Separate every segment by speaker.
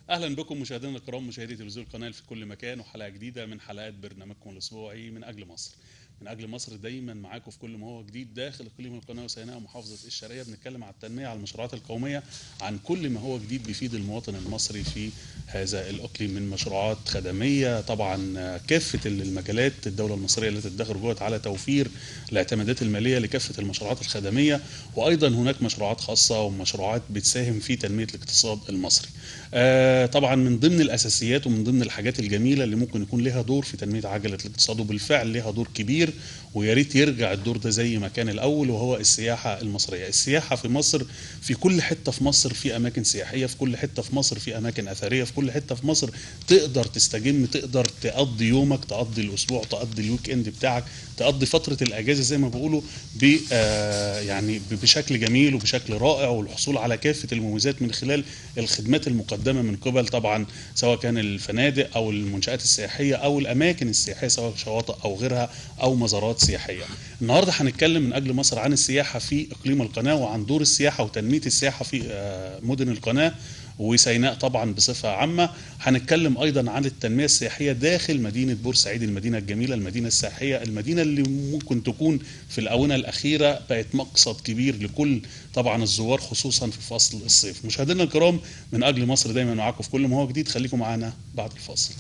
Speaker 1: اهلا بكم مشاهدينا الكرام، مشاهدي تلفزيون القناه في كل مكان، وحلقه جديده من حلقات برنامجكم الاسبوعي من اجل مصر. من اجل مصر دايما معاكم في كل ما هو جديد داخل اقليم القناه وسيناء محافظه الشرقيه. بنتكلم عن التنميه، على المشروعات القوميه، عن كل ما هو جديد بيفيد المواطن المصري في هذا الاقليم من مشروعات خدميه. طبعا كافه المجالات الدوله المصريه التي تدخر جهد على توفير الاعتمادات الماليه لكافه المشروعات الخدميه، وايضا هناك مشروعات خاصه ومشروعات بتساهم في تنميه الاقتصاد المصري. طبعا من ضمن الاساسيات ومن ضمن الحاجات الجميله اللي ممكن يكون لها دور في تنميه عجله الاقتصاد، وبالفعل لها دور كبير، ويا ريت يرجع الدور ده زي ما كان الاول، وهو السياحه المصريه. السياحه في مصر، في كل حته في مصر في اماكن سياحيه، في كل حته في مصر في اماكن اثريه، في كل حته في مصر تقدر تستجم، تقدر تقضي يومك، تقضي الاسبوع، تقضي الويك اند بتاعك، تقضي فتره الاجازه زي ما بيقولوا يعني بشكل جميل وبشكل رائع، والحصول على كافه المميزات من خلال الخدمات المقدمه من قبل طبعا سواء كان الفنادق او المنشات السياحيه او الاماكن السياحيه، سواء شواطئ او غيرها او مزارات سياحيه. النهارده هنتكلم من اجل مصر عن السياحه في اقليم القناه، وعن دور السياحه وتنميه السياحه في مدن القناه وسيناء طبعا بصفه عامه. هنتكلم ايضا عن التنميه السياحيه داخل مدينه بورسعيد، المدينه الجميله، المدينه السياحيه، المدينه اللي ممكن تكون في الاونه الاخيره بقت مقصد كبير لكل طبعا الزوار، خصوصا في فصل الصيف. مشاهدينا الكرام، من اجل مصر دايما معاكم في كل ما هو جديد. خليكم معانا بعد الفاصل.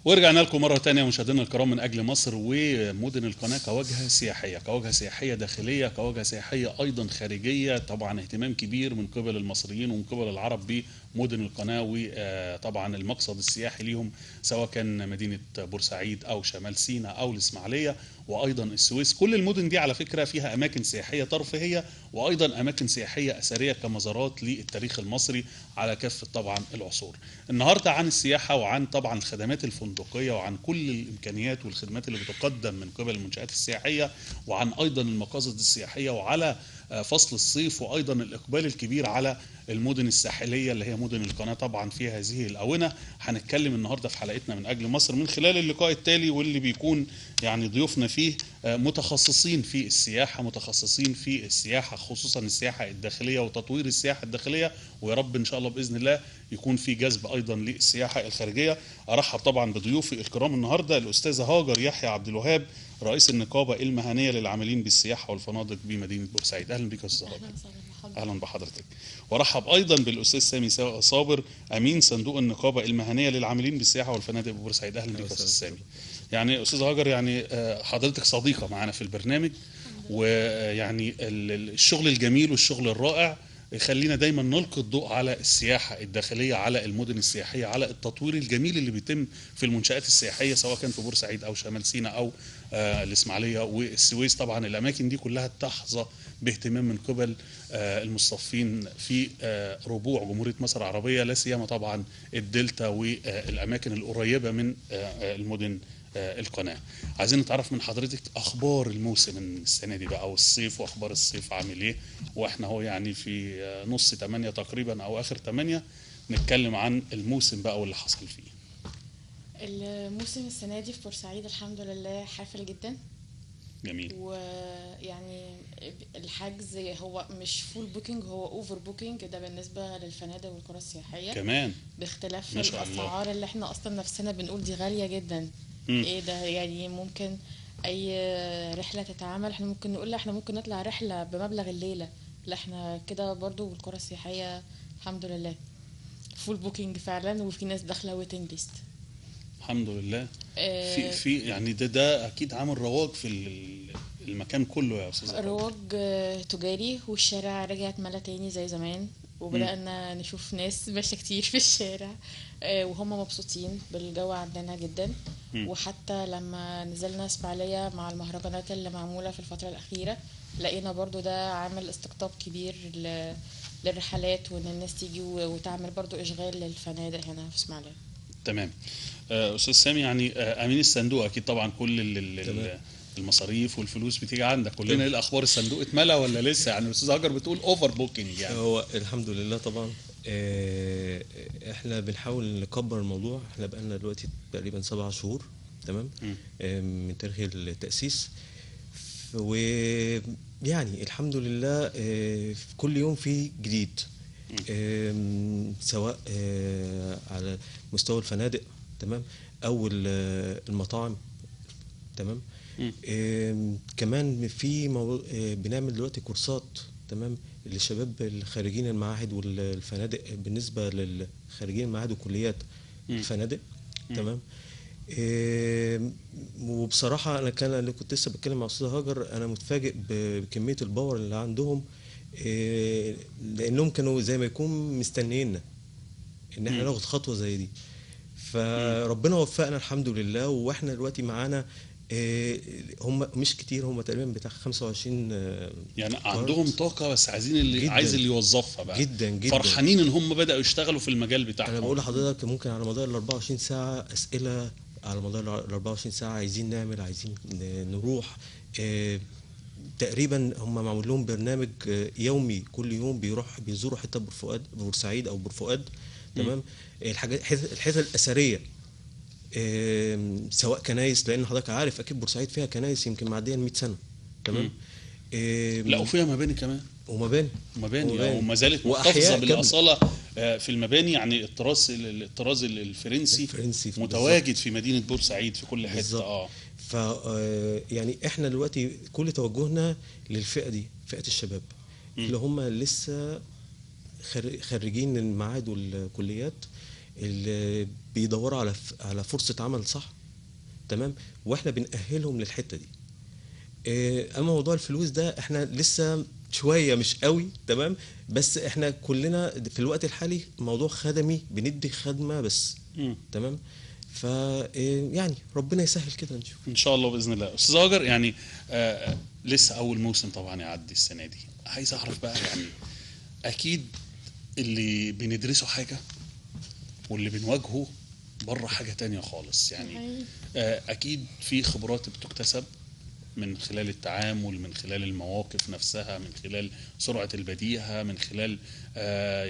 Speaker 1: ورجعنا لكم مرة تانية مشاهدينا الكرام من أجل مصر ومدن القناة كواجهة سياحية، كواجهة سياحية داخلية، كواجهة سياحية أيضا خارجية. طبعا اهتمام كبير من قبل المصريين ومن قبل العرب بمدن القناة، وطبعا المقصد السياحي ليهم سواء كان مدينة بورسعيد أو شمال سيناء أو الإسماعيلية وأيضا السويس. كل المدن دي على فكرة فيها أماكن سياحية ترفيهية، وأيضا أماكن سياحية أثرية كمزارات للتاريخ المصري على كافة طبعا العصور. النهارده عن السياحه وعن طبعا الخدمات الفندقيه وعن كل الامكانيات والخدمات اللي بتقدم من قبل المنشات السياحيه، وعن ايضا المقاصد السياحيه، وعلى فصل الصيف، وايضا الاقبال الكبير على المدن الساحليه اللي هي مدن القناه طبعا في هذه الاونه. هنتكلم النهارده في حلقتنا من اجل مصر من خلال اللقاء التالي، واللي بيكون يعني ضيوفنا فيه متخصصين في السياحه، متخصصين في السياحه، خصوصا السياحه الداخليه وتطوير السياحه الداخليه، ويا رب ان شاء الله باذن الله يكون في جذب ايضا للسياحه الخارجيه. ارحب طبعا بضيوفي الكرام النهارده، الاستاذه هاجر يحيى عبد الوهاب، رئيس النقابه المهنيه للعاملين بالسياحه والفنادق بمدينه بورسعيد. اهلا بك يا استاذه هاجر.
Speaker 2: اهلا وسهلا بحضرتك.
Speaker 1: اهلا بحضرتك. وارحب ايضا بالاستاذ سامي صابر، امين صندوق النقابه المهنيه للعاملين بالسياحه والفنادق ببورسعيد. اهلا بك يا استاذ سامي. يعني استاذ هاجر، يعني حضرتك صديقه معنا في البرنامج،
Speaker 2: الحمد لله.
Speaker 1: ويعني الشغل الجميل والشغل الرائع خلينا دايما نلقي الضوء على السياحه الداخليه، على المدن السياحيه، على التطوير الجميل اللي بيتم في المنشات السياحيه، سواء كان في بورسعيد او شمال سيناء او الاسماعيليه والسويس. طبعا الاماكن دي كلها تحظى باهتمام من قبل المصطفين في ربوع جمهوريه مصر العربيه، لا سيما طبعا الدلتا والاماكن القريبه من المدن القناه. عايزين نتعرف من حضرتك اخبار الموسم السنه دي بقى، والصيف، واخبار الصيف عامل ايه، واحنا هو يعني في نص 8 تقريبا او اخر 8. نتكلم عن الموسم بقى واللي حصل فيه.
Speaker 2: الموسم السنة دي في بورسعيد الحمد لله حافل جدا،
Speaker 1: جميل.
Speaker 2: ويعني الحجز هو مش فول بوكينج، هو اوفر بوكينج، ده بالنسبة للفنادق والقرى السياحية،
Speaker 1: كمان.
Speaker 2: باختلاف
Speaker 1: ما شاء الله.
Speaker 2: الأسعار اللي احنا أصلا نفسنا بنقول دي غالية جدا.
Speaker 1: مم.
Speaker 2: ايه ده؟ يعني ممكن أي رحلة تتعمل احنا ممكن نقول لا احنا ممكن نطلع رحلة بمبلغ الليلة، لا احنا كده برضو والقرى السياحية الحمد لله فول بوكينج فعلا، وفي ناس داخلة ويتنج ليست.
Speaker 1: الحمد لله. في يعني ده اكيد عامل رواج في المكان كله يا استاذ هاجر.
Speaker 2: رواج تجاري، والشارع رجع اتملى تاني زي زمان،
Speaker 1: مم.
Speaker 2: وبدأنا نشوف ناس ماشية كتير في الشارع، وهم مبسوطين بالجو عندنا جدا.
Speaker 1: مم.
Speaker 2: وحتى لما نزلنا اسماعيلية مع المهرجانات اللي معمولة في الفترة الأخيرة، لقينا برضو ده عامل استقطاب كبير للرحلات، وان الناس تيجي وتعمل برضو اشغال للفنادق هنا في اسماعيلية.
Speaker 1: تمام. استاذ سامي، يعني امين الصندوق اكيد طبعا كل
Speaker 3: تمام.
Speaker 1: المصاريف والفلوس بتيجي عندك. كلنا
Speaker 3: تمام.
Speaker 1: ايه الاخبار؟ الصندوق اتملى ولا لسه؟ يعني الاستاذ هاجر بتقول اوفر بوكينج يعني.
Speaker 3: هو الحمد لله طبعا احنا بنحاول نكبر الموضوع. احنا بقالنا دلوقتي تقريبا 7 شهور، تمام،
Speaker 1: مم.
Speaker 3: من تاريخ التأسيس. ويعني الحمد لله في كل يوم في جديد، سواء على مستوى الفنادق، تمام، او المطاعم، تمام.
Speaker 1: مم.
Speaker 3: كمان في بنعمل دلوقتي كورسات، تمام، للشباب الخارجين المعاهد والفنادق، بالنسبة للخارجين المعاهد والكليات
Speaker 1: مم.
Speaker 3: الفنادق،
Speaker 1: مم.
Speaker 3: تمام. وبصراحة أنا كنت لسه بتكلم مع أستاذ هاجر، أنا متفاجئ بكمية الباور اللي عندهم، لأنهم كانوا زي ما يكون مستنيينا إن احنا
Speaker 1: مم.
Speaker 3: ناخد خطوة زي دي. فربنا وفقنا الحمد لله، واحنا دلوقتي معانا هم مش كتير، هم تقريبا بتاع 25
Speaker 1: يعني
Speaker 3: فرد.
Speaker 1: عندهم طاقة، بس عايزين اللي
Speaker 3: جداً.
Speaker 1: عايز اللي يوظفها بقى.
Speaker 3: جدا جدا.
Speaker 1: فرحانين ان هم بدأوا يشتغلوا في المجال بتاعهم.
Speaker 3: انا بقول لحضرتك ممكن على مدار ال 24 ساعة اسئلة، على مدار ال 24 ساعة عايزين نعمل، عايزين نروح. تقريبا هم معمول لهم برنامج يومي، كل يوم بيزوروا حتة بورسعيد او بورفؤاد، تمام. الحتت الأثرية، سواء كنايس، لان حضرتك عارف اكيد بورسعيد فيها كنايس يمكن معديه 100 سنه، تمام.
Speaker 1: لا، وفيها مباني كمان،
Speaker 3: ومباني
Speaker 1: وما زالت محتفظه بالاصاله في المباني. يعني الطراز الفرنسي متواجد في مدينه بورسعيد في كل حته.
Speaker 3: ف يعني احنا دلوقتي كل توجهنا للفئه دي، فئه الشباب اللي هم لسه خريجين المعاهد والكليات، اللي بيدوروا على فرصه عمل، صح، تمام. واحنا بنأهلهم للحته دي. اما موضوع الفلوس ده احنا لسه شويه مش قوي، تمام، بس احنا كلنا في الوقت الحالي موضوع خدمي، بندي خدمه بس، تمام. ف يعني ربنا يسهل كده، نشوف
Speaker 1: ان شاء الله باذن الله. استاذ هاجر، يعني لسه اول موسم طبعا يعدي السنه دي، عايز اعرف بقى، يعني اكيد اللي بندرسه حاجه واللي بنواجهه بره حاجه تانية خالص. يعني اكيد في خبرات بتكتسب من خلال التعامل، من خلال المواقف نفسها، من خلال سرعة البديهة، من خلال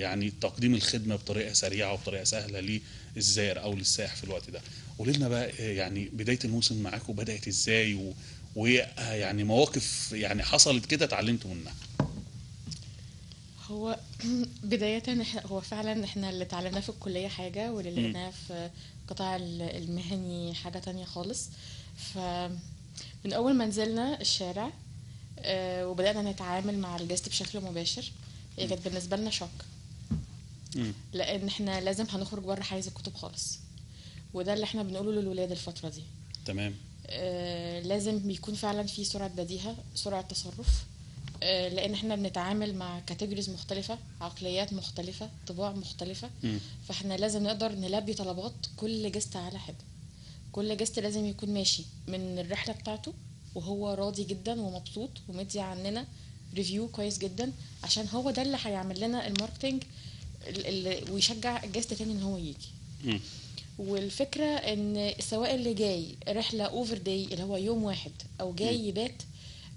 Speaker 1: يعني تقديم الخدمة بطريقة سريعة وبطريقة سهلة للزائر أو للسائح في الوقت ده. قولي لنا بقى يعني بداية الموسم معاكم بدأت إزاي، ويعني مواقف يعني حصلت كده اتعلمتوا منها.
Speaker 2: هو بداية هو فعلا احنا اللي اتعلمناه في الكلية حاجة، واللي لقيناه في القطاع المهني حاجة تانية خالص. من اول ما نزلنا الشارع وبدأنا نتعامل مع الجست بشكل مباشر، هي كانت بالنسبة لنا شوك، لان احنا لازم هنخرج بره حيز الكتب خالص، وده اللي احنا بنقوله للولاد الفترة دي.
Speaker 1: تمام.
Speaker 2: لازم بيكون فعلا في سرعة بديهة، سرعة تصرف، لان احنا بنتعامل مع كاتيجوريز مختلفة، عقليات مختلفة، طباع مختلفة. فاحنا لازم نقدر نلبي طلبات كل جست على حد. كل جست لازم يكون ماشي من الرحلة بتاعته وهو راضي جدا ومبسوط ومدي عننا ريفيو كويس جدا، عشان هو ده اللي هيعمل لنا الماركتينج ويشجع الجست تاني ان هو يجي. والفكرة ان سواء اللي جاي رحلة اوفر داي اللي هو يوم واحد، او جاي يبات،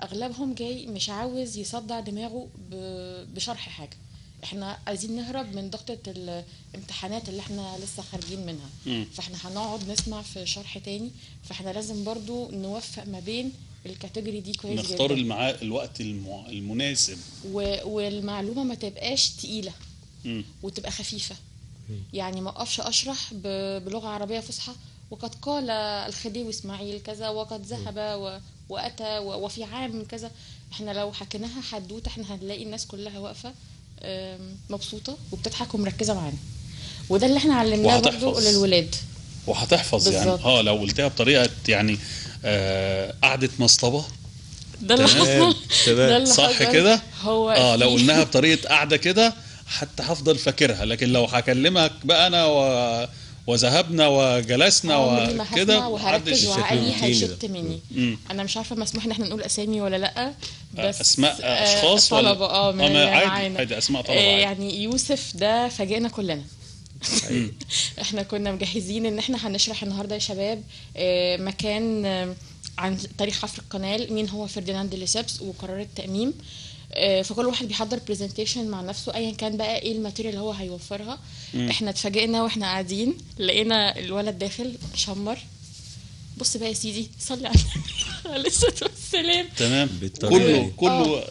Speaker 2: اغلبهم جاي مش عاوز يصدع دماغه بشرح حاجة. احنا عايزين نهرب من ضغطة الامتحانات اللي احنا لسه خارجين منها. فاحنا هنقعد نسمع في شرح تاني، فاحنا لازم برضو نوفق ما بين الكاتيجوري دي كويس جدا،
Speaker 1: نختار الوقت المناسب،
Speaker 2: والمعلومة ما تبقاش تقيلة وتبقى خفيفة. يعني ما اقفش اشرح بلغة عربية فصحى وقد قال الخديوي اسماعيل كذا وقد ذهب واتى وفي عام كذا. احنا لو حكيناها حدوته احنا هنلاقي الناس كلها واقفة مبسوطة وبتضحك ومركزة معانا، وده اللي احنا علمناه برضو للولاد.
Speaker 1: وهتحفظ يعني لو قلتها بطريقة يعني قعدة مصطبة،
Speaker 2: ده اللي
Speaker 1: صح كده.
Speaker 2: هو
Speaker 1: لو قلناها بطريقة قعدة كده حتى هفضل فاكرها، لكن لو هكلمك بقى انا وذهبنا وجلسنا وكده
Speaker 2: وهركز وعقلي هيشت مني. انا مش عارفه مسموح ان احنا نقول اسامي ولا لا، بس
Speaker 1: اسماء اشخاص
Speaker 2: طلبه من معانا
Speaker 1: عادي اسماء طلبه
Speaker 2: يعني يوسف ده فاجئنا كلنا. احنا كنا مجهزين ان احنا هنشرح النهارده يا شباب مكان عن تاريخ حفر القنال، مين هو فرديناند ليسبس وقرار التأميم، فكل واحد بيحضر برزنتيشن مع نفسه ايا كان بقى ايه الماتيريال اللي هو هيوفرها. احنا اتفاجئنا واحنا قاعدين لقينا الولد داخل شمر، بص بقى يا سيدي صلي على النبي عليه الصلاه والسلام.
Speaker 1: تمام،
Speaker 3: بالطريقة
Speaker 1: كله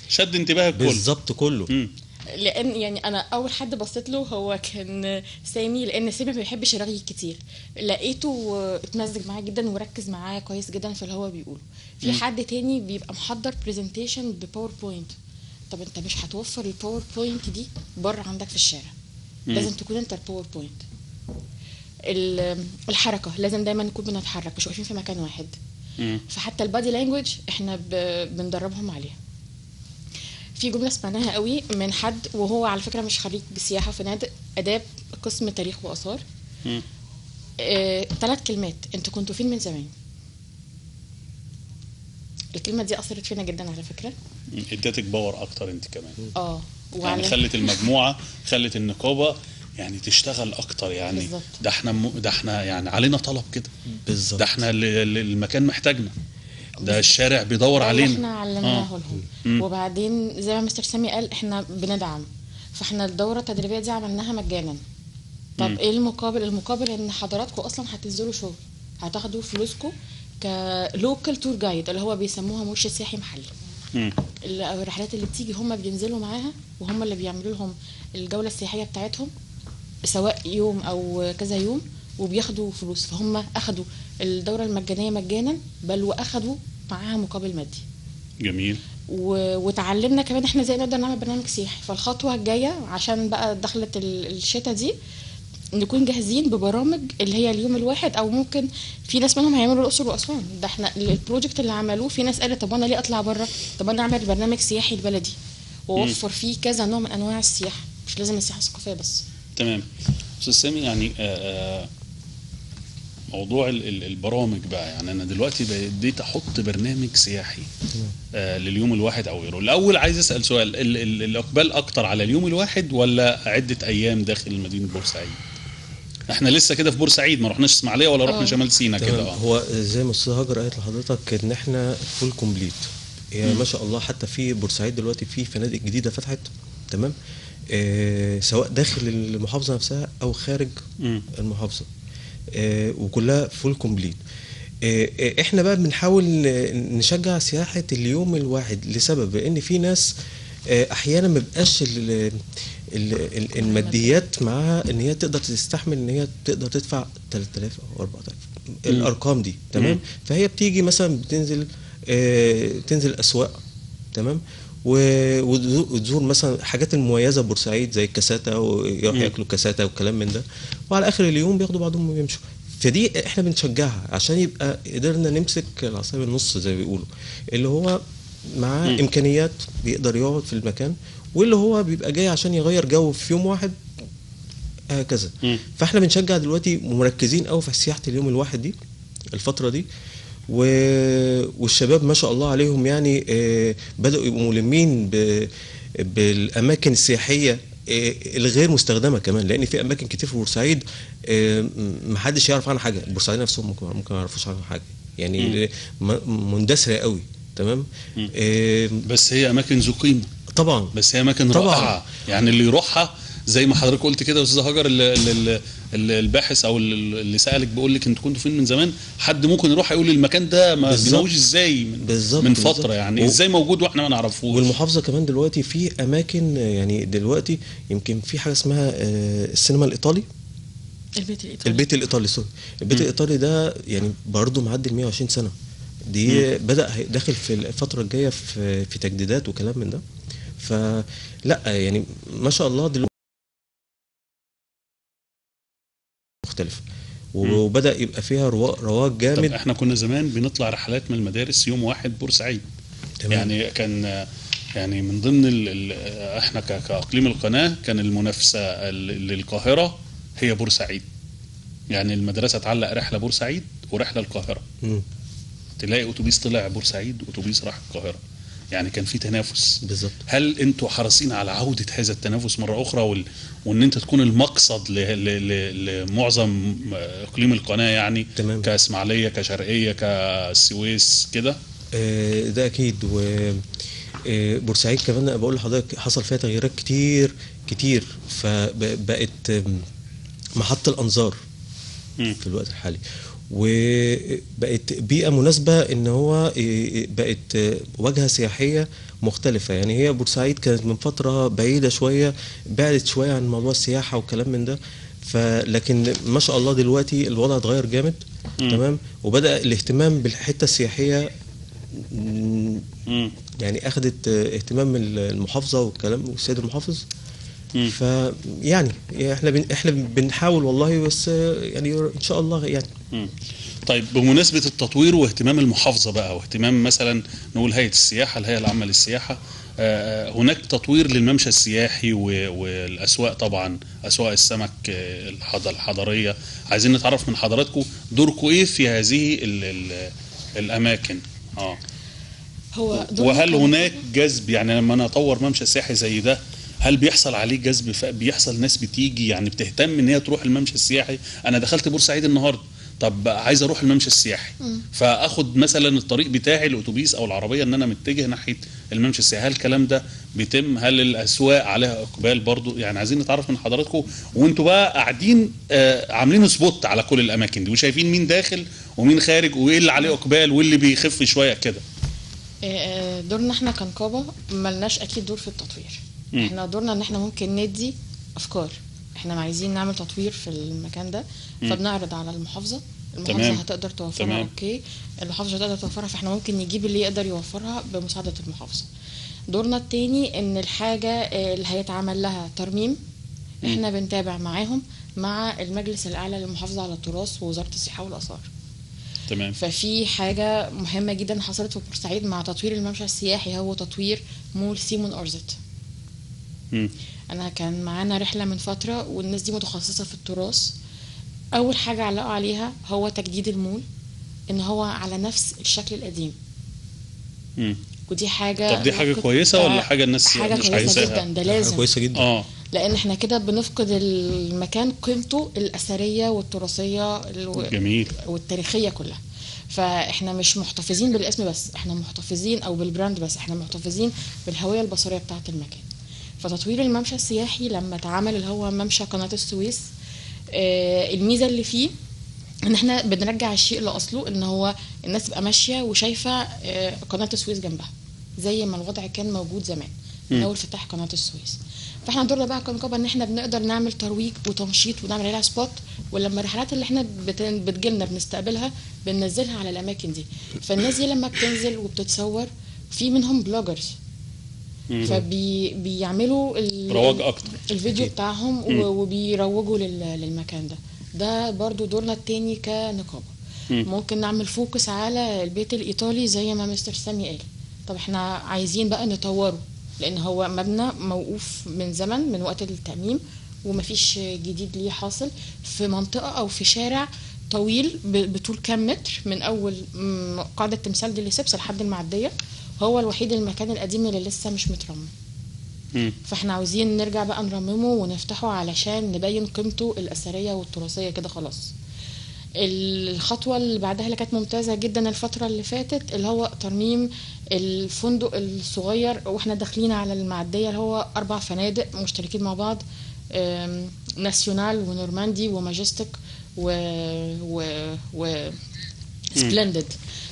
Speaker 1: شد انتباه الكل
Speaker 3: بالظبط كله.
Speaker 2: لان يعني انا اول حد بصيت له هو كان سامي، لان سامي ما بيحبش يرغي كتير، لقيته اتمزج معاه جدا وركز معاه كويس جدا في اللي هو بيقوله. في حد تاني بيبقى محضر برزنتيشن بباوربوينت، طب انت مش هتوفر الباوربوينت دي بره عندك في الشارع، لازم تكون انت الباوربوينت. الحركه لازم دايما نكون بنتحرك، مش واقفين في مكان واحد. فحتى البادي لانجوج احنا بندربهم عليها. في جمله سمعناها قوي من حد وهو على فكره مش خريج سياحه، فنادق اداب قسم تاريخ واثار. 3 كلمات: انتوا كنتوا فين من زمان. الكلمه دي اثرت فينا جدا على فكره،
Speaker 1: ادتك باور اكتر انت كمان. يعني خلت المجموعه، خلت النقابه يعني تشتغل اكتر يعني.
Speaker 2: بالزبط.
Speaker 1: ده احنا يعني علينا طلب كده
Speaker 3: بالظبط.
Speaker 1: ده احنا المكان محتاجنا، ده الشارع بيدور علينا.
Speaker 2: احنا علمناه لهم. وبعدين زي ما مستر سامي قال احنا بندعم، فاحنا الدوره التدريبيه دي عملناها مجانا. طب ايه المقابل؟ المقابل ان حضراتكم اصلا هتنزلوا شغل، هتاخدوا فلوسكم كلوكال تور جايد اللي هو بيسموها مرشد سياحي محلي. الرحلات اللي بتيجي هم بينزلوا معاها وهم اللي بيعملوا لهم الجوله السياحيه بتاعتهم، سواء يوم او كذا يوم، وبياخدوا فلوس. فهم اخدوا الدوره المجانيه مجانا، بل واخدوا معاها مقابل مادي.
Speaker 1: جميل.
Speaker 2: وتعلمنا كمان احنا ازاي نقدر نعمل برنامج سياحي. فالخطوه الجايه عشان بقى دخلت الشتاء دي نكون جاهزين ببرامج اللي هي اليوم الواحد، او ممكن في ناس منهم هيعملوا الاقصر واسوان. ده احنا البروجكت اللي عملوه في ناس قالت طب انا ليه اطلع بره، طب انا اعمل برنامج سياحي لبلدي واوفر فيه كذا نوع من انواع السياحه، مش لازم السياحه الثقافيه بس.
Speaker 1: تمام. استاذ سامي، يعني موضوع البرامج بقى، يعني انا دلوقتي بديت احط برنامج سياحي لليوم الواحد او غيره. الاول عايز اسال سؤال، الاقبال اكتر على اليوم الواحد ولا عده ايام داخل مدينه بورسعيد؟ احنا لسه كده في بورسعيد، ما رحناش اسماعيليه ولا رحنا شمال سيناء كده.
Speaker 3: هو زي ما استاذ هاجر قالت لحضرتك ان احنا فول كومبليت يعني ما شاء الله. حتى في بورسعيد دلوقتي في فنادق جديده فتحت، تمام، سواء داخل المحافظه نفسها او خارج المحافظه، وكلها فول كومبليت. احنا بقى بنحاول نشجع سياحه اليوم الواحد لسبب ان في ناس احيانا ما بيبقاش الماديات معاها ان هي تقدر تستحمل ان هي تقدر تدفع 3000 او 4000 الارقام دي، تمام. فهي بتيجي مثلا تنزل اسواق، تمام، وتزور مثلا حاجات المميزه بورسعيد زي الكاساتا، ويروحوا ياكلوا كاساتا والكلام من ده، وعلى اخر اليوم بياخدوا بعضهم ويمشوا. فدي احنا بنشجعها عشان يبقى قدرنا نمسك العصايه بالنص زي ما بيقولوا، اللي هو معاه امكانيات بيقدر يقعد في المكان، واللي هو بيبقى جاي عشان يغير جو في يوم واحد هكذا. فاحنا بنشجع دلوقتي ومركزين قوي في سياحه اليوم الواحد دي الفتره دي، والشباب ما شاء الله عليهم يعني بدأوا يبقوا ملمين بالاماكن السياحيه الغير مستخدمه كمان، لان في اماكن كتير في بورسعيد ما حدش يعرف عنها حاجه. البورسعيديين نفسهم ممكن ما يعرفوش عنها حاجه يعني، مندثره قوي، تمام.
Speaker 1: بس هي اماكن ذو قيمه
Speaker 3: طبعا،
Speaker 1: بس هي اماكن رائعه يعني. اللي يروحها زي ما حضرتك قلت كده يا استاذ هاجر، الباحث او اللي سالك بيقول لك انتوا كنتوا فين من زمان، حد ممكن يروح يقول المكان ده ما بنوش ازاي من فتره يعني ازاي موجود واحنا ما نعرفوش.
Speaker 3: والمحافظه كمان دلوقتي في اماكن، يعني دلوقتي يمكن في حاجه اسمها السينما الايطالي، البيت الايطالي سوري. البيت الايطالي ده يعني برضه معدي 120 سنه دي، بدا داخل في الفتره الجايه في تجديدات وكلام من ده. فلا يعني ما شاء الله دلوقتي مختلف، وبدا يبقى فيها رواج جامد.
Speaker 1: طب احنا كنا زمان بنطلع رحلات من المدارس يوم واحد بورسعيد، يعني كان يعني من ضمن احنا كاقليم القناه كان المنافسه للقاهره هي بورسعيد، يعني المدرسه تعلق رحله بورسعيد ورحله القاهره، تلاقي اتوبيس طلع بورسعيد واتوبيس راح القاهره، يعني كان في تنافس
Speaker 3: بالظبط.
Speaker 1: هل انتوا حريصين على عوده هذا التنافس مره اخرى، وان انت تكون المقصد لمعظم اقليم القناه يعني،
Speaker 3: تمام.
Speaker 1: كاسماعيليه كشرقيه كالسويس كده؟
Speaker 3: ده اكيد. بورسعيد كمان بقول لحضرتك حصل فيها تغييرات كتير كتير، فبقت محط الانظار في الوقت الحالي، وبقت بيئة مناسبة ان هو بقت واجهة سياحية مختلفة. يعني هي بورسعيد كانت من فترة بعيدة شوية، بعدت شوية عن موضوع السياحة والكلام من ده، لكن ما شاء الله دلوقتي الوضع اتغير جامد. تمام. وبدأ الاهتمام بالحتة السياحية يعني اخذت اهتمام المحافظة والكلام والسيد المحافظ. فيعني احنا بنحاول والله، بس يعني ان شاء الله يعني.
Speaker 1: طيب بمناسبة التطوير واهتمام المحافظة بقى، واهتمام مثلا نقول هيئة السياحة، الهيئة العامة للسياحة، هناك تطوير للممشى السياحي والأسواق، طبعا أسواق السمك الحضرية. عايزين نتعرف من حضراتكم دوركم إيه في هذه الأماكن. وهل هناك جذب؟ يعني لما أنا أطور ممشى سياحي زي ده، هل بيحصل عليه جذب؟ بيحصل ناس بتيجي يعني بتهتم ان هي تروح الممشى السياحي؟ انا دخلت بورسعيد النهارده، طب عايز اروح الممشى السياحي، فاخد مثلا الطريق بتاعي الاتوبيس او العربيه ان انا متجه ناحيه الممشى السياحي. هل الكلام ده بيتم؟ هل الاسواق عليها اقبال برضو؟ يعني عايزين نتعرف من حضراتكم، وانتوا بقى قاعدين عاملين سبوت على كل الاماكن دي وشايفين مين داخل ومين خارج وايه اللي عليه اقبال واللي بيخف شويه كده.
Speaker 2: دورنا احنا كنقابه ملناش اكيد دور في التطوير. احنا دورنا ان احنا ممكن ندي افكار، احنا عايزين نعمل تطوير في المكان ده، فبنعرض على المحافظه هتقدر توفرها. اوكي، المحافظه هتقدر توفرها، فاحنا ممكن نجيب اللي يقدر يوفرها بمساعده المحافظه. دورنا التاني ان الحاجه اللي هيتعمل لها ترميم احنا بنتابع معاهم مع المجلس الاعلى للمحافظه على التراث ووزاره السياحه والاثار.
Speaker 1: تمام.
Speaker 2: ففي حاجه مهمه جدا حصلت في بورسعيد مع تطوير الممشى السياحي، هو تطوير مول سيمون أرزت. انا كان معانا رحله من فتره والناس دي متخصصه في التراث. اول حاجه علقوا عليها هو تجديد المول، ان هو على نفس الشكل القديم. ودي حاجه،
Speaker 1: طب دي حاجه كويسه ولا حاجه الناس
Speaker 2: حاجه
Speaker 1: مش
Speaker 2: كويسه جدا؟ ده لازم
Speaker 3: حاجة كويسه جدا.
Speaker 2: لان احنا كده بنفقد المكان قيمته الاثريه والتراثيه
Speaker 1: جميل
Speaker 2: والتاريخيه كلها. فاحنا مش محتفظين بالاسم بس، احنا محتفظين او بالبراند بس، احنا محتفظين بالهويه البصريه بتاعه المكان. فتطوير الممشى السياحي لما اتعمل اللي هو ممشى قناة السويس، الميزة اللي فيه ان احنا بنرجع الشيء لاصله، ان هو الناس تبقى ماشية وشايفة قناة السويس جنبها زي ما الوضع كان موجود زمان من اول فتح قناة السويس. فاحنا دورنا بقى كنقابة ان احنا بنقدر نعمل ترويج وتنشيط ونعمل عليها سبوت، ولما الرحلات اللي احنا بتجيلنا بنستقبلها بننزلها على الاماكن دي. فالناس دي لما بتنزل وبتتصور، في منهم بلوجرز فبيعملوا
Speaker 1: رواج اكتر
Speaker 2: الفيديو بتاعهم وبيروجوا للمكان ده. ده برضو دورنا التاني كنقابه. ممكن نعمل فوكس على البيت الايطالي زي ما مستر سامي قال. طب احنا عايزين بقى نطوره، لان هو مبنى موقوف من زمن، من وقت التأميم، ومفيش جديد ليه حاصل في منطقه او في شارع طويل بطول كام متر، من اول قاعده تمثال دي لسبس لحد المعديه. هو الوحيد المكان القديم اللي لسه مش مترمم. فاحنا عاوزين نرجع بقى نرممه ونفتحه علشان نبين قيمته الأثرية والتراثية كده خلاص. الخطوة اللي بعدها اللي كانت ممتازة جدا الفترة اللي فاتت اللي هو ترميم الفندق الصغير واحنا داخلين على المعدية، اللي هو 4 فنادق مشتركين مع بعض، ناسيونال ونورماندي وماجستيك و سبلندد.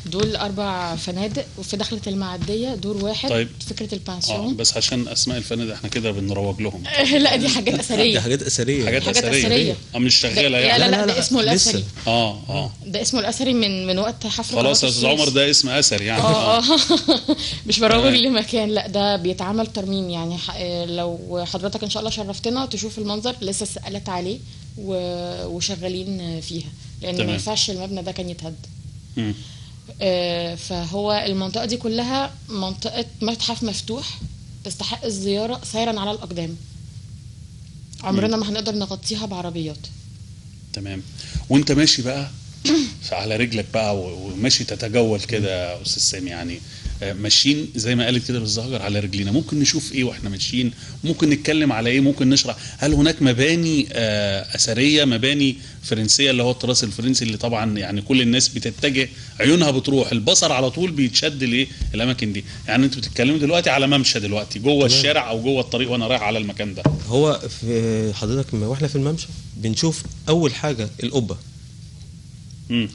Speaker 2: دول 4 فنادق وفي دخلة المعدية دور واحد.
Speaker 1: طيب.
Speaker 2: فكرة البانسيون
Speaker 1: بس عشان اسماء الفنادق احنا كده بنروج لهم.
Speaker 2: لا دي حاجات أثرية.
Speaker 3: دي حاجات أثرية.
Speaker 1: حاجات أثرية. مش شغالة يعني.
Speaker 2: لا ده اسمه الأثري.
Speaker 1: ده
Speaker 2: اسمه الأثري من وقت حفر
Speaker 1: خلاص يا استاذ عمر، ده اسم أثري يعني.
Speaker 2: مش بروج لمكان، لا ده بيتعمل ترميم يعني. لو حضرتك ان شاء الله شرفتنا تشوف المنظر، لسه السقالات عليه وشغالين فيها، لان ما ينفعش المبنى ده كان يتهد. فهو المنطقة دي كلها منطقة متحف مفتوح تستحق الزيارة سيرا على الأقدام. عمرنا ما هنقدر نغطيها بعربيات.
Speaker 1: تمام. وانت ماشي بقى على رجلك بقى وماشي تتجول كده يا استاذ سامي، يعني ماشيين زي ما قالت كده الزهجر على رجلينا، ممكن نشوف ايه واحنا ماشيين؟ ممكن نتكلم على ايه؟ ممكن نشرح. هل هناك مباني اثريه، مباني فرنسيه اللي هو التراث الفرنسي اللي طبعا يعني كل الناس بتتجه عيونها بتروح، البصر على طول بيتشد للاماكن دي؟ يعني انتوا بتتكلموا دلوقتي على ممشى دلوقتي جوه الشارع او جوه الطريق وانا رايح على المكان ده.
Speaker 3: هو في حضرتك واحنا في الممشى بنشوف اول حاجه القبه،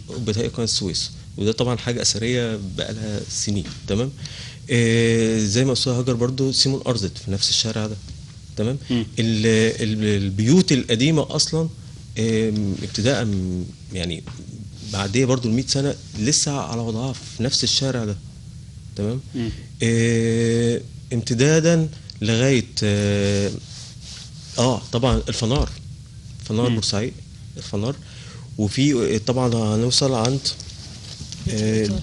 Speaker 3: قبه هيئه قناه السويس، وده طبعا حاجه اثريه بقى لها سنين. تمام. زي ما استاذ هاجر برضو سيمون ارزت في نفس الشارع ده. تمام. البيوت القديمه اصلا ابتداء يعني بعديه برضو ال 100 سنه لسه على وضعها في نفس الشارع ده. تمام. امتدادا لغايه طبعا الفنار، فنار بورسعيد، الفنار. وفي طبعا هنوصل عند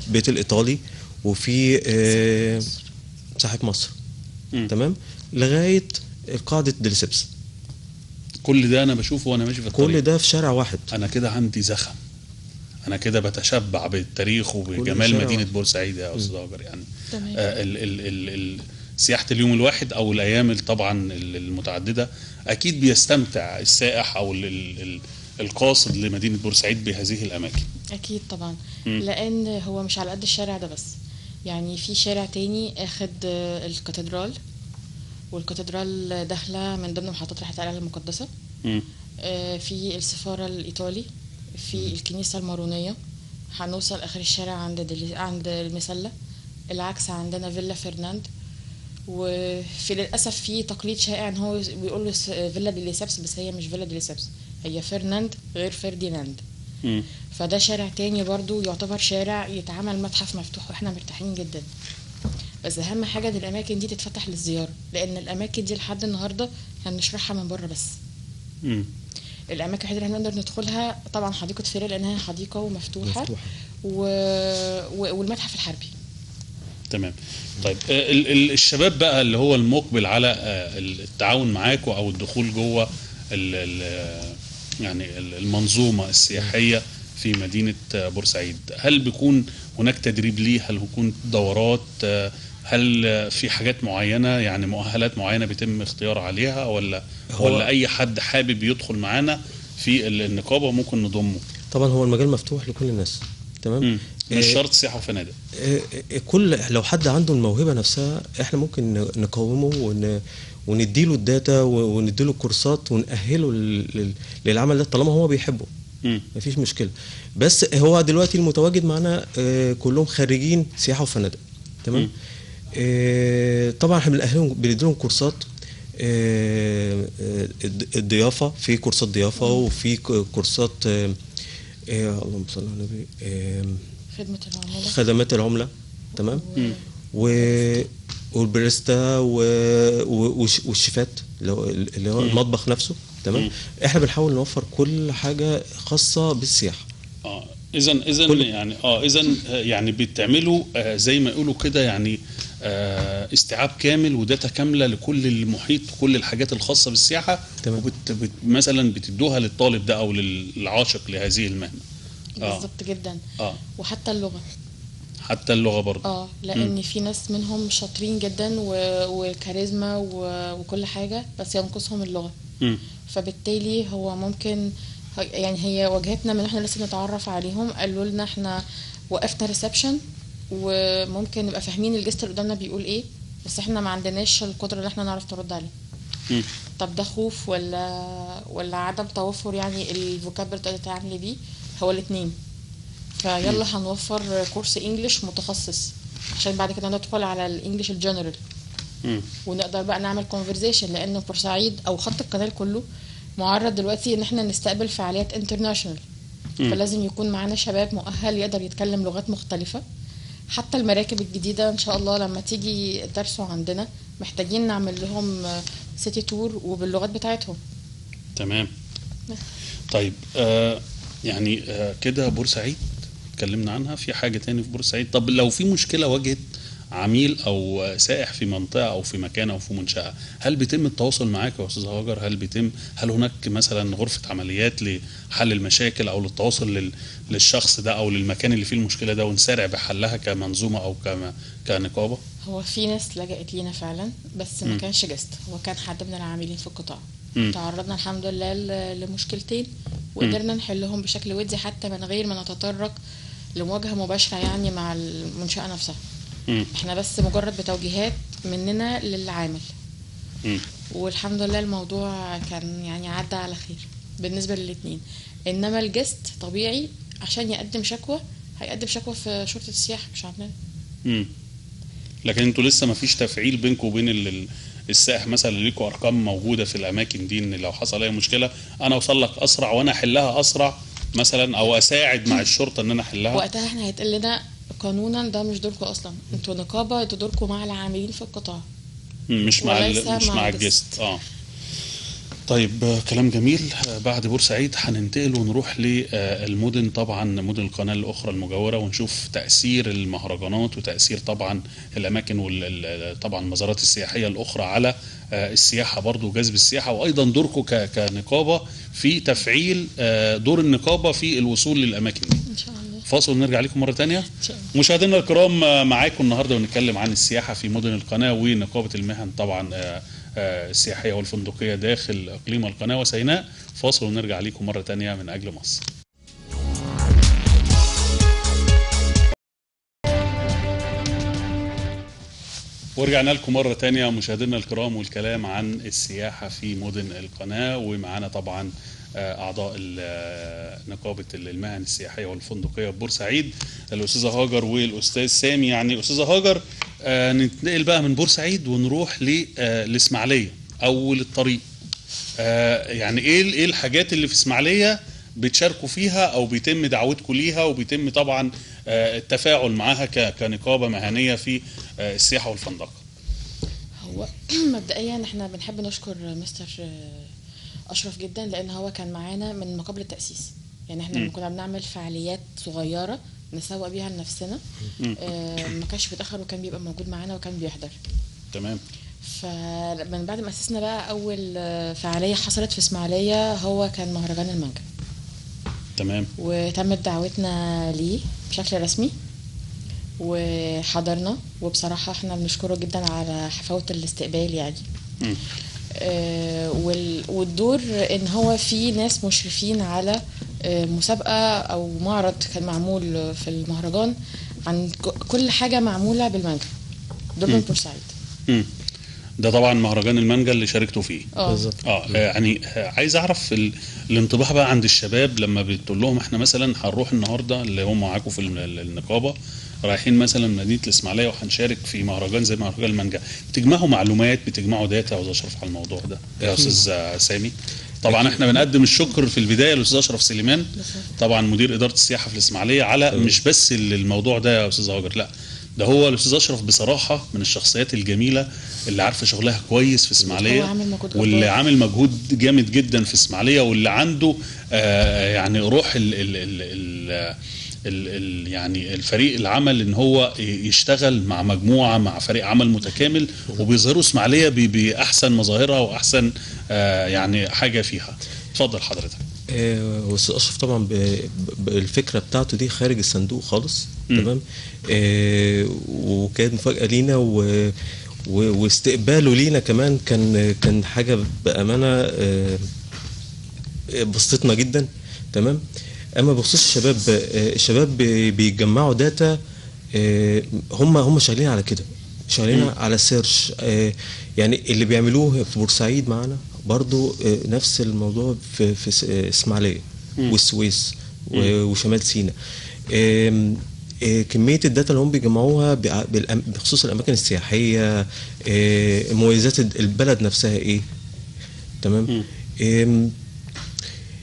Speaker 3: بيت الايطالي، وفي ساحه مصر. تمام. لغايه قاعده ديليسيبس.
Speaker 1: كل ده انا بشوفه وانا ماشي في الطريق،
Speaker 3: كل ده في شارع واحد.
Speaker 1: انا كده عندي زخم، انا كده بتشبع بالتاريخ وبجمال مدينه بورسعيد يا استاذ هاجر. يعني سياحه اليوم الواحد او الايام طبعا المتعدده اكيد بيستمتع السائح او القاصد لمدينه بورسعيد بهذه الاماكن.
Speaker 2: اكيد طبعا. لان هو مش على قد الشارع ده بس، يعني في شارع تاني اخد الكاتدرال، والكاتدرال داخله من ضمن محطات رحله العلا المقدسه. في السفاره الايطالي، في الكنيسه المارونيه. هنوصل اخر الشارع عند المسله. العكس عندنا فيلا فرناند. وفي للاسف في تقليد شائع ان هو بيقول فيلا دي ليسابس، بس هي مش فيلا دي ليسابس، هي فرناند غير فرديناند. فده شارع تاني برضو يعتبر شارع يتعمل متحف مفتوح، واحنا مرتاحين جدا. بس اهم حاجه ان الاماكن دي تتفتح للزياره، لان الاماكن دي لحد النهارده هنشرحها من بره بس. الاماكن الوحيده اللي هنقدر ندخلها طبعا حديقه فيري لانها حديقه ومفتوحه. والمتحف الحربي.
Speaker 1: تمام. طيب الشباب بقى اللي هو المقبل على التعاون معاكم او الدخول جوه يعني المنظومه السياحيه في مدينه بورسعيد، هل بيكون هناك تدريب ليه؟ هل بيكون دورات؟ هل في حاجات معينه يعني مؤهلات معينه بيتم اختيار عليها، ولا اي حد حابب يدخل معانا في النقابه ممكن نضمه؟
Speaker 3: طبعا هو المجال مفتوح لكل الناس. تمام.
Speaker 1: مش شرط سياحه وفنادق.
Speaker 3: لو حد عنده الموهبه نفسها احنا ممكن نقومه ونديله الداتا ونديله الكورسات ونأهله للعمل ده طالما هو بيحبه. مفيش مشكله. بس هو دلوقتي المتواجد معنا كلهم خريجين سياحه وفنادق. تمام. طبعا احنا بنأهلهم، بنديلهم كورسات الضيافه، في كورسات ضيافه وفي كورسات اللهم صل على النبي، خدمات العمله. تمام. والبريستا والشيفات اللي هو المطبخ نفسه. تمام. احنا بنحاول نوفر كل حاجه خاصه بالسياحه.
Speaker 1: اذا يعني يعني بتعملوا زي ما يقولوا كده يعني استيعاب كامل وداتا كامله لكل المحيط، كل الحاجات الخاصه بالسياحه.
Speaker 3: تمام.
Speaker 1: مثلا بتدوها للطالب ده او للعاشق لهذه المهنه.
Speaker 2: بالظبط جدا. وحتى اللغه،
Speaker 1: حتى اللغه برضه.
Speaker 2: لان في ناس منهم شاطرين جدا وكاريزما وكل حاجه، بس ينقصهم اللغه. فبالتالي هو ممكن يعني هي واجهتنا من احنا لسه نتعرف عليهم، قالوا لنا احنا وقفنا ريسبشن وممكن نبقى فاهمين الجست اللي قدامنا بيقول ايه، بس احنا ما عندناش القدره ان احنا نعرف نرد عليه. طب ده خوف ولا عدم توفر يعني الفوكابلري تقدر تتعاملي بيه؟ هو الاثنين. فيلا هنوفر كورس انجليش متخصص عشان بعد كده ندخل على الانجليش الجنرال ونقدر بقى نعمل كونفرزيشن، لان بورسعيد او خط القناه كله معرض دلوقتي ان احنا نستقبل فعاليات انترناشونال. فلازم يكون معانا شباب مؤهل يقدر يتكلم لغات مختلفه. حتى المراكب الجديده ان شاء الله لما تيجي درسوا عندنا محتاجين نعمل لهم سيتي تور وباللغات بتاعتهم.
Speaker 1: تمام. طيب يعني كده بورسعيد اتكلمنا عنها. في حاجه تاني في بورسعيد؟ طب لو في مشكله واجهت عميل او سائح في منطقه او في مكان او في منشاه، هل بيتم التواصل معاك يا استاذ هاجر؟ هل هناك مثلا غرفه عمليات لحل المشاكل او للتواصل للشخص ده او للمكان اللي فيه المشكله ده ونسارع بحلها كمنظومه او كنقابه؟
Speaker 2: هو في ناس لجأت لينا فعلا، بس ما كانش جست، هو كان حد من العاملين في القطاع. تعرضنا الحمد لله لمشكلتين وقدرنا نحلهم بشكل ودي حتى من غير ما نتطرق لمواجهة مباشرة يعني مع المنشأة نفسها. احنا بس مجرد بتوجيهات مننا للعامل. والحمد لله الموضوع كان يعني عدى على خير بالنسبة للاتنين. انما الجست طبيعي عشان يقدم شكوى هيقدم شكوى في شرطة السياحة مش عندنا.
Speaker 1: لكن انتوا لسه ما فيش تفعيل بينكم وبين السائح مثلا؟ ليكوا ارقام موجوده في الاماكن دي ان لو حصل اي مشكله انا اوصل لك اسرع وانا احلها اسرع مثلا، او اساعد مع الشرطه ان انا احلها؟
Speaker 2: وقتها احنا هيتقال لنا قانونا ده مش دوركم اصلا، انتوا نقابه، انتوا دوركم مع العاملين في القطاع
Speaker 1: مش مع الجست. طيب كلام جميل. بعد بورسعيد هننتقل ونروح للمدن، طبعا مدن القناة الأخرى المجاورة، ونشوف تأثير المهرجانات وتأثير طبعا الأماكن طبعا المزارات السياحية الأخرى على السياحة برضو وجذب السياحة، وأيضا دوركم كنقابة في تفعيل دور النقابة في الوصول للأماكن دي.
Speaker 2: إن شاء الله.
Speaker 1: فاصل ونرجع لكم مرة تانية. مشاهدينا الكرام معاكم النهاردة ونتكلم عن السياحة في مدن القناة ونقابة المهن طبعا السياحية والفندقية داخل إقليم القناة وسيناء. فاصل ونرجع لكم مرة تانية من أجل مصر. ورجعنا لكم مرة تانية مشاهدينا الكرام والكلام عن السياحة في مدن القناة، ومعانا طبعا أعضاء نقابة المهن السياحية والفندقية ببورسعيد الأستاذة هاجر والأستاذ سامي. يعني أستاذة هاجر، ننتقل بقى من بورسعيد ونروح للإسماعيلية أو للطريق. يعني إيه الحاجات اللي في إسماعيلية بتشاركوا فيها أو بيتم دعوتكم ليها وبيتم طبعا التفاعل معها كنقابة مهنية في السياحة والفندقة؟
Speaker 2: هو مبدئيا احنا بنحب نشكر مستر أشرف جدا، لأن هو كان معانا من ما قبل التأسيس. يعني احنا لما كنا بنعمل فعاليات صغيرة نسوق بيها لنفسنا ما كانش بيتأخر وكان بيبقى موجود معانا وكان بيحضر.
Speaker 1: تمام.
Speaker 2: فمن بعد ما أسسنا بقى أول فعالية حصلت في إسماعيلية هو كان مهرجان المانجا.
Speaker 1: تمام.
Speaker 2: وتمت دعوتنا ليه بشكل رسمي وحضرنا، وبصراحة احنا بنشكره جدا على حفاوة الاستقبال يعني. والدور ان هو في ناس مشرفين على مسابقة او معرض كان معمول في المهرجان عن كل حاجة معمولة بالمانجا. دول من بورسعيد.
Speaker 1: ده طبعا مهرجان المانجا اللي شاركتوا فيه.
Speaker 3: بالظبط.
Speaker 1: يعني عايز اعرف الانطباع بقى عند الشباب لما بتقول لهم احنا مثلا هنروح النهارده اللي هم معاكم في النقابه رايحين مثلا مدينه الاسماعيليه وهنشارك في مهرجان زي مهرجان المانجا، بتجمعوا معلومات، بتجمعوا داتا يا استاذ اشرف على الموضوع ده يا استاذ سامي؟ طبعا احنا بنقدم الشكر في البدايه للاستاذ اشرف سليمان طبعا مدير اداره السياحه في الاسماعيليه على مش بس الموضوع ده يا استاذ هاجر، لا ده هو الاستاذ اشرف بصراحه من الشخصيات الجميله اللي عارفه شغلها كويس في اسماعيليه، واللي عامل مجهود جامد جدا في اسماعيليه، واللي عنده يعني روح يعني الفريق العمل ان هو يشتغل مع مجموعه مع فريق عمل متكامل وبيظهروا اسماعيليه باحسن مظاهرها واحسن يعني حاجه فيها. اتفضل حضرتك.
Speaker 3: والاستاذ اشرف طبعا بالفكره بتاعته دي خارج الصندوق خالص. تمام. وكانت مفاجاه لينا واستقباله لينا كمان كان حاجه بامانه بسطتنا جدا. تمام. اما بخصوص الشباب بيجمعوا داتا، هم شغالين على كده، شغالين على سيرش. يعني اللي بيعملوه في بورسعيد معانا برضو نفس الموضوع في اسماعيليه والسويس وشمال سيناء. كميه الداتا اللي هم بيجمعوها بخصوص الاماكن السياحيه، مميزات البلد نفسها ايه. تمام.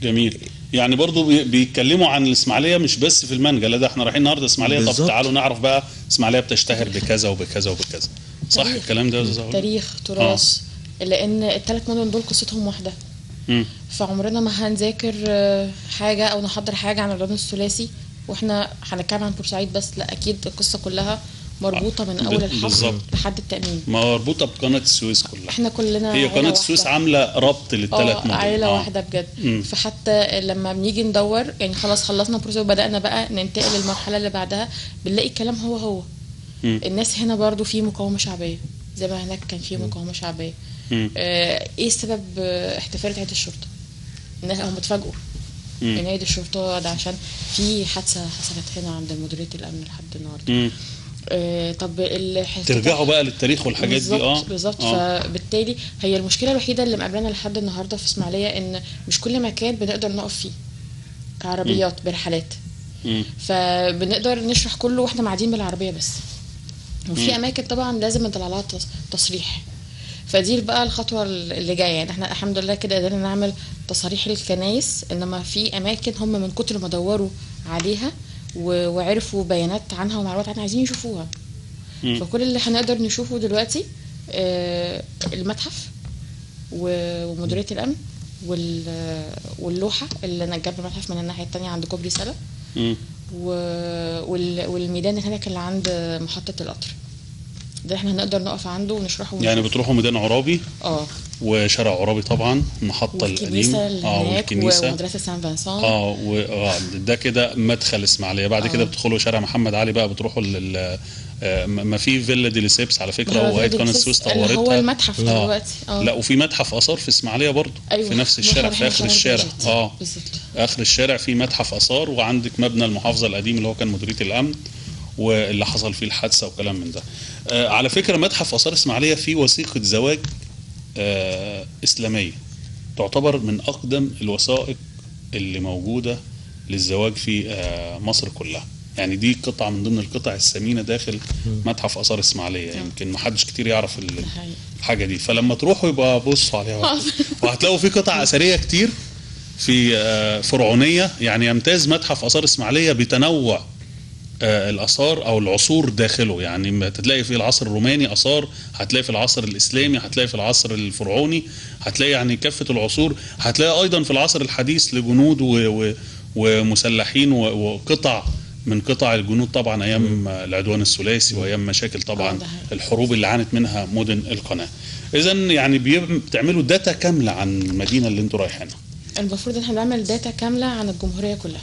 Speaker 1: جميل. يعني برضو بيتكلموا عن الاسماعيليه مش بس في المانجا، لا ده احنا رايحين النهارده اسماعيليه، طب تعالوا نعرف بقى اسماعيليه بتشتهر بكذا وبكذا وبكذا. صح الكلام ده يا استاذ؟
Speaker 2: تاريخ، تراث، لان الثلاث مدن دول قصتهم واحده. فعمرنا ما هنذاكر حاجه او نحضر حاجه عن الرياض الثلاثي واحنا هنتكلم عن بورسعيد بس، لا اكيد القصه كلها مربوطه من اول الحفر
Speaker 1: بالظبط.
Speaker 2: لحد التامين.
Speaker 1: مربوطه بقناه السويس كلها.
Speaker 2: احنا كلنا
Speaker 1: هي قناه السويس عامله ربط للثلاث مدن.
Speaker 2: عائله واحده بجد. فحتى لما بنيجي ندور يعني خلاص خلصنا بروسيس وبدانا بقى ننتقل للمرحله اللي بعدها، بنلاقي الكلام هو الناس هنا برضو في مقاومه شعبيه زي ما هناك كان في مقاومه شعبيه. ايه سبب احتفال عيد الشرطه؟ الناس هم اتفاجئوا ان عيد الشرطه ده عشان في حادثه حصلت هنا عند مديريه الامن لحد النهارده. طب
Speaker 1: ترجعوا بقى للتاريخ والحاجات دي.
Speaker 2: بالظبط. فبالتالي هي المشكله الوحيده اللي مقابلانا لحد النهارده في اسماعيليه ان مش كل مكان بنقدر نقف فيه كعربيات برحلات. فبنقدر نشرح كله واحنا قاعدين بالعربيه بس. وفي اماكن طبعا لازم نطلع لها تصريح. فدي بقى الخطوه اللي جايه. يعني احنا الحمد لله كده قدرنا نعمل تصاريح للكنايس، انما في اماكن هم من كتر ما دوروا عليها وعرفوا بيانات عنها ومعلومات عنها عايزين يشوفوها. فكل اللي هنقدر نشوفه دلوقتي المتحف ومديريه الامن واللوحه اللي جنب المتحف من الناحيه الثانيه عند كوبري سلا، والميدان هناك اللي عند محطه القطر ده احنا هنقدر نقف عنده ونشرحه.
Speaker 1: يعني بتروحوا ميدان عرابي وشارع عرابي طبعا، المحطه القديمه
Speaker 2: والكنيسه ومدرسه سان فانسون
Speaker 1: ده كده مدخل اسماعيليه. بعد كده بتدخلوا شارع محمد علي بقى، بتروحوا ما في فيلا دي ليسيبس على فكره، وهي قناه السويس طورتها.
Speaker 2: هو المتحف دلوقتي
Speaker 1: لا، وفي متحف اثار في اسماعيليه برضه. في نفس الشارع في اخر الشارع. اخر الشارع في متحف اثار، وعندك مبنى المحافظه القديم اللي هو كان مديريه الامن واللي حصل فيه الحادثه وكلام من ده. على فكره متحف اثار اسماعيليه فيه وثيقه زواج اسلاميه، تعتبر من اقدم الوثائق اللي موجوده للزواج في مصر كلها. يعني دي قطعه من ضمن القطع الثمينه داخل متحف اثار اسماعيليه، يمكن ما حدش كتير يعرف الحاجه دي. فلما تروحوا يبقى بصوا عليها وهتلاقوا في قطع اثريه كتير في فرعونيه. يعني يمتاز متحف اثار اسماعيليه بتنوع الاثار او العصور داخله. يعني هتلاقي في العصر الروماني اثار، هتلاقي في العصر الاسلامي، هتلاقي في العصر الفرعوني، هتلاقي يعني كافه العصور. هتلاقي ايضا في العصر الحديث لجنود ومسلحين وقطع من قطع الجنود طبعا ايام العدوان الثلاثي وايام مشاكل طبعا الحروب اللي عانت منها مدن القناه. اذا يعني بتعملوا داتا كامله عن المدينه اللي انتوا رايحينها.
Speaker 2: المفروض ان احنا نعمل داتا كامله عن الجمهوريه كلها.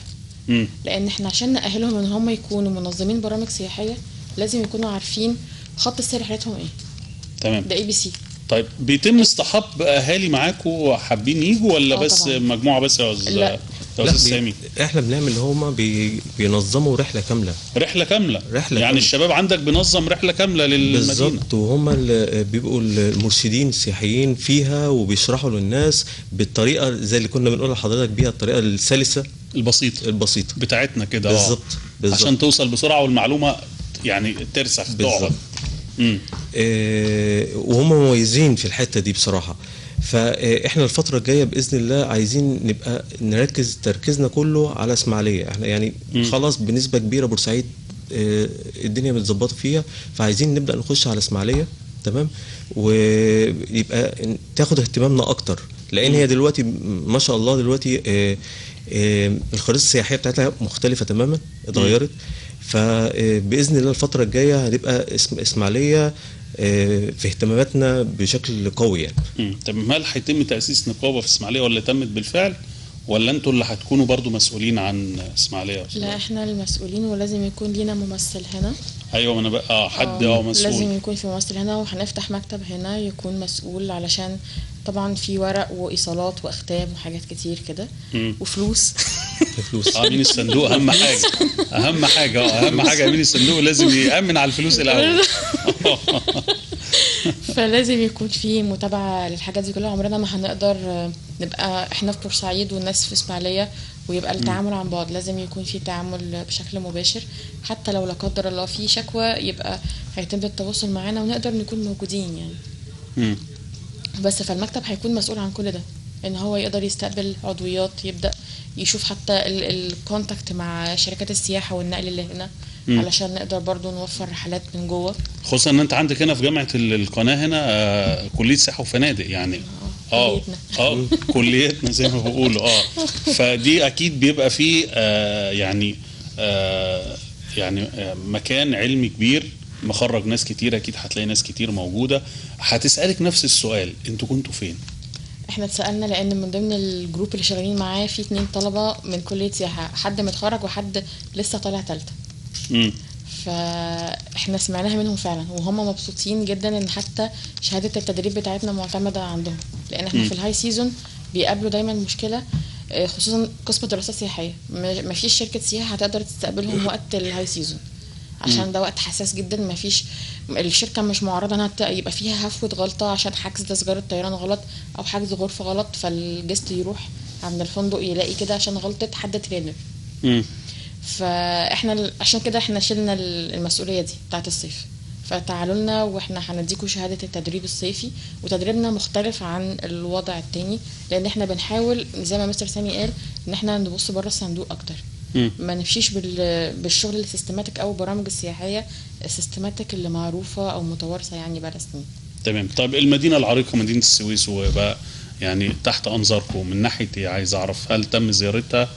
Speaker 2: لان احنا عشان نأهلهم ان هم يكونوا منظمين برامج سياحيه لازم يكونوا عارفين خط سير رحلتهم ايه.
Speaker 1: تمام.
Speaker 2: ده ABC.
Speaker 1: طيب بيتم اصطحاب اهالي معاكم حابين يجوا ولا بس طبعا. مجموعه بس يا استاذ سامي؟
Speaker 3: احنا بنعمل اللي هم بينظموا رحله كامله.
Speaker 1: يعني الشباب عندك بينظم رحله كامله للمدينه
Speaker 3: بالظبط، وهم اللي بيبقوا المرشدين السياحيين فيها وبيشرحوا للناس بالطريقه زي اللي كنا بنقول لحضرتك بيها، الطريقه السلسه
Speaker 1: البسيطه بتاعتنا كده.
Speaker 3: بالظبط
Speaker 1: عشان توصل بسرعه والمعلومه يعني ترسخ تقعد.
Speaker 3: وهم مميزين في الحته دي بصراحه. فاحنا الفتره الجايه باذن الله عايزين نبقى نركز تركيزنا كله على اسماعيليه. احنا يعني خلاص بنسبه كبيره بورسعيد الدنيا متظبطه فيها، فعايزين نبدا نخش على اسماعيليه. تمام. ويبقى تاخد اهتمامنا اكتر، لان هي دلوقتي ما شاء الله دلوقتي الخريطه السياحيه بتاعتها مختلفه تماما، اتغيرت. فباذن الله الفتره الجايه هتبقى اسماعيليه في اهتماماتنا بشكل قوي يعني.
Speaker 1: طب هل هيتم تاسيس نقابه في اسماعيليه ولا تمت بالفعل، ولا انتوا اللي هتكونوا برضو مسؤولين عن اسماعيليه؟
Speaker 2: لا احنا المسؤولين، ولازم يكون لينا ممثل هنا.
Speaker 1: ايوه انا بقى حد مسؤول.
Speaker 2: لازم يكون في ممثل هنا، وهنفتح مكتب هنا يكون مسؤول، علشان طبعا في ورق وايصالات واختام وحاجات كتير كده وفلوس.
Speaker 1: امين الصندوق اهم حاجه. اهم حاجه امين الصندوق لازم يامن على الفلوس الاول.
Speaker 2: فلازم يكون في متابعه للحاجات دي كلها. عمرنا ما هنقدر نبقى احنا في بورسعيد والناس في اسماعيليه ويبقى التعامل عن بعد. لازم يكون في تعامل بشكل مباشر، حتى لو لا قدر الله في شكوى يبقى هيتم التواصل معانا ونقدر نكون موجودين يعني. بس فالمكتب هيكون مسؤول عن كل ده، ان هو يقدر يستقبل عضويات، يبدا يشوف حتى الكونتاكت مع شركات السياحه والنقل اللي هنا، علشان نقدر برضو نوفر رحلات من جوه.
Speaker 1: خصوصا ان انت عندك هنا في جامعه القناه هنا كليه سياحه وفنادق يعني. كليتنا زي ما بيقولوا. فدي اكيد بيبقى فيه يعني مكان علمي كبير مخرج ناس كتير، اكيد هتلاقي ناس كتير موجوده هتسالك نفس السؤال، انتوا كنتوا فين؟
Speaker 2: احنا اتسالنا لان من ضمن الجروب اللي شغالين معاه في 2 طلبه من كليه سياحه، حد متخرج وحد لسه طالع تالتة.
Speaker 1: امم
Speaker 2: فاحنا سمعناها منهم فعلا، وهم مبسوطين جدا ان حتى شهاده التدريب بتاعتنا معتمده عندهم، لان احنا في الهاي سيزون بيقابلوا دايما مشكله، خصوصا قسم دراسات سياحيه، ما فيش شركه سياحه هتقدر تستقبلهم وقت الهاي سيزون، عشان ده وقت حساس جدا. ما فيش الشركه مش معرضه انها يبقى فيها هفوه غلطه عشان حجز تذكره طيران غلط او حجز غرفه غلط، فالجست يروح عند الفندق يلاقي كده عشان غلطه حد ترينر. فاحنا عشان كده احنا شلنا المسؤوليه دي بتاعت الصيف، فتعالوا لنا واحنا هنديكم شهاده التدريب الصيفي، وتدريبنا مختلف عن الوضع التاني، لان احنا بنحاول زي ما مستر سامي قال ان احنا نبص بره الصندوق اكتر، ما نمشيش بالشغل السيستماتيك او البرامج السياحيه السيستماتيك اللي معروفه او متوارثه يعني بقى سنين.
Speaker 1: تمام. طيب المدينه العريقه مدينه السويس وبقى يعني تحت انظاركم من ناحيه ايه؟ عايز اعرف هل تم زيارتها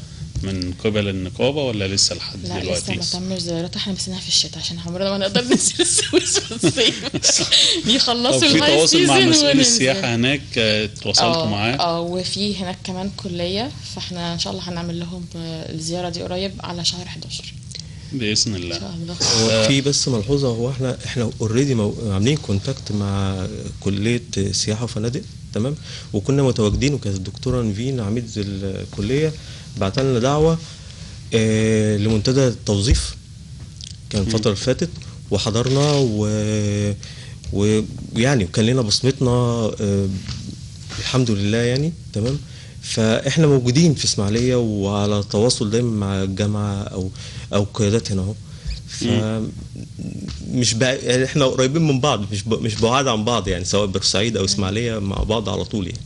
Speaker 1: من قبل النقابه ولا لسه لحد دلوقتي؟
Speaker 2: لا لسه ما تمش زيارتها، احنا مستنيها في الشتاء عشان عمرنا ما نقدر ننزل السويس في الصيف. يخلصوا
Speaker 1: في
Speaker 2: الهاي
Speaker 1: تواصل مع
Speaker 2: سيزون
Speaker 1: مسؤول السياحه هناك تواصلتوا معاه؟
Speaker 2: وفي هناك كمان كليه، فاحنا ان شاء الله هنعمل لهم الزياره دي قريب على شهر 11
Speaker 1: باذن الله.
Speaker 3: هو في بس ملحوظه، هو احنا اوريدي عاملين كونتاكت مع كليه سياحه وفنادق، تمام، وكنا متواجدين، وكانت الدكتوره نيفين عميد الكليه بعت لنا دعوه لمنتدى التوظيف كان الفتره اللي فاتت، وحضرنا ويعني وكان لنا بصمتنا الحمد لله يعني، تمام. فاحنا موجودين في اسماعيليه وعلى تواصل دايما مع الجامعه او قيادات هنا اهو. مش يعني احنا قريبين من بعض، مش بعاد عن بعض يعني، سواء بورسعيد او اسماعيليه مع بعض على طول يعني.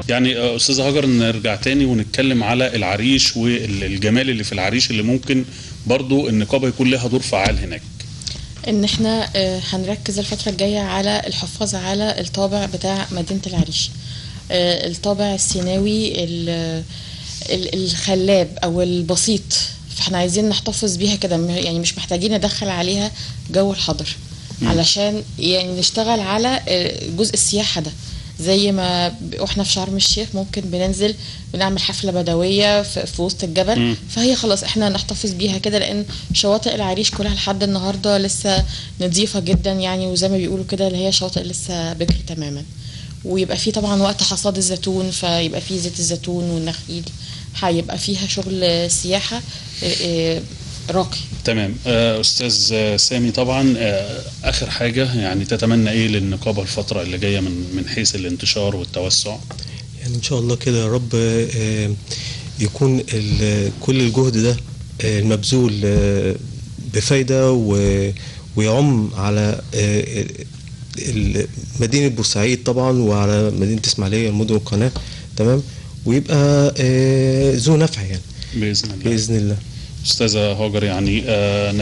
Speaker 1: يعني استاذه هاجر نرجع تاني ونتكلم على العريش والجمال اللي في العريش اللي ممكن برضو النقابه يكون لها دور فعال هناك.
Speaker 2: ان احنا هنركز الفتره الجايه على الحفاظ على الطابع بتاع مدينه العريش، الطابع السيناوي الخلاب او البسيط، فاحنا عايزين نحتفظ بيها كده، يعني مش محتاجين ندخل عليها جو الحضر علشان يعني نشتغل على جزء السياحه ده. زي ما واحنا في شرم الشيخ ممكن بننزل بنعمل حفله بدويه في وسط الجبل، فهي خلاص احنا نحتفظ بيها كده، لان شواطئ العريش كلها لحد النهارده لسه نظيفه جدا يعني، وزي ما بيقولوا كده اللي هي شواطئ لسه بكري تماما. ويبقى في طبعا وقت حصاد الزيتون، فيبقى في زيت الزيتون والنخيل، هيبقى فيها شغل سياحه راقي.
Speaker 1: تمام. استاذ سامي، طبعا اخر حاجه يعني تتمنى ايه للنقابه الفتره اللي جايه من حيث الانتشار والتوسع؟
Speaker 3: يعني ان شاء الله كده يا رب يكون كل الجهد ده المبذول بفايده ويعم على مدينه بورسعيد طبعا، وعلى مدينه اسماعيليه المدن والقناه، تمام، ويبقى ذو نفع يعني
Speaker 1: باذن الله.
Speaker 3: باذن الله.
Speaker 1: استاذه هاجر، يعني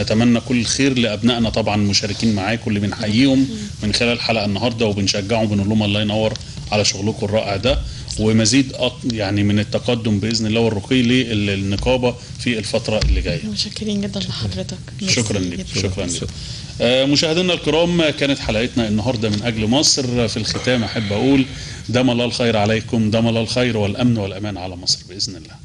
Speaker 1: نتمنى كل الخير لابنائنا طبعا المشاركين معاكم اللي بنحييهم من خلال الحلقه النهارده، وبنشجعهم بنقول لهم الله ينور على شغلكم الرائع ده، ومزيد يعني من التقدم باذن الله والرقي للنقابه في الفتره اللي جايه.
Speaker 2: متشكرين جدا لحضرتك.
Speaker 1: شكرا لك. شكرا لك. مشاهدينا الكرام، كانت حلقتنا النهارده من اجل مصر. في الختام احب اقول دام الله الخير عليكم، دام الله الخير والامن والامان على مصر باذن الله.